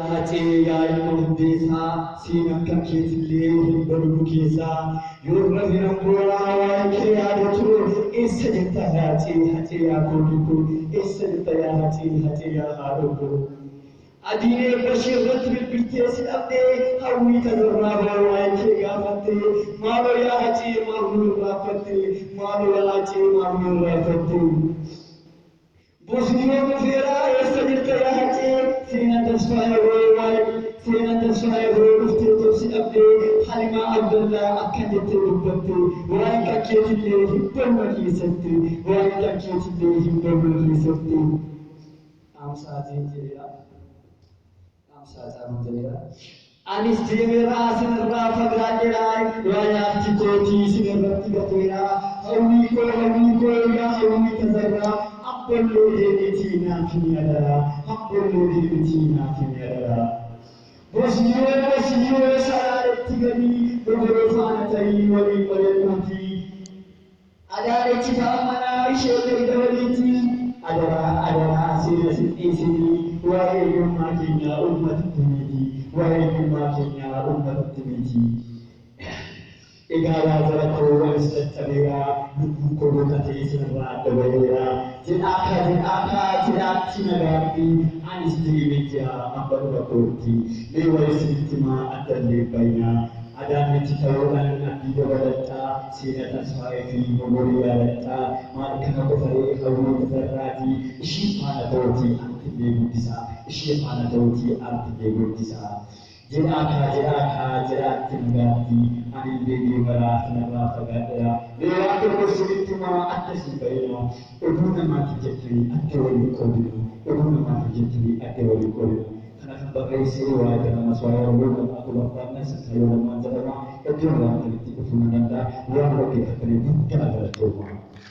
Yaate yaa'ii hundeessaa seenaa kan keetillee hin baruu keessaa yoo rafin amboolaa waa'ee kee yaadatu eessa jirta yaate hatee yaa koodikoo eessa jirta yaa hatee yaa haadhoo adiinee bashee irratti bilbiltee si dhabdee hawwii kanarraa waa'ee kee gaafattee maaloo yaa hatee maaloo irraafattee maaloo yaa hatee maaloo irraafattee Bosniya mufeera eessa jirta yaa hatee seenaa tasfaa yeroo dhuftee tobsi dhabdee Halimaa Abdallaa akka jettee dubbatte waa'ee kan keetillee hin barma keessatti waa'ee kan keetillee hin barma keessatti Amsaatiin jedheera Amsaataan jedheera Anis deemeeraa sinirraa fagaadheeraa waayaatti kootii sinirratti gateeraa hawwii koo yaa hawwii tasarraa Apollo deemiti naaf ni adara Apollo deemiti naaf ni adara Bosniyoo saraatti gadi dogoroo faana ta'ii waliin walitti Adaalechi ta'ammanaa ishee degda walitti Adaraa seera si'eessinii waa'ee eeyyummaa keenyaa uummatitti miti waa'ee eeyyummaa keenyaa uummatitti miti Egaa yaadara koo wanis tattabeeraa lubbuu koo boqotee sinirraa adda baheeraa jedhaatti nagaatti anis deemee jira amma dhufa kootti mee walisitti maa addallee baay'inaa adaanitti ta'uudhaan abdii dabalattaa seena tasfaa'ee fi mogorii yaadataa maal kana qofaree hawwii tasarraatii ishii faana ta'uutii artillee guddisaa ishii faana ta'uutii artillee guddisaa jedhaatti nagaatti anillee deemaraa sinarraa fagaadheera mee waan tokko sirritti maa addasii baay'inaa oduu namaatti jettanii adda walii qoodinu oduu namaatti jettanii adda walii qoodinu Karena barreessee waa'ee kanamas waa'ee hawwii akka barbaadnas fayyadamaa jedhama iddoo waan ta'etti dhufuu danda'a waan dhaggeeffatanii guddaa galatooma.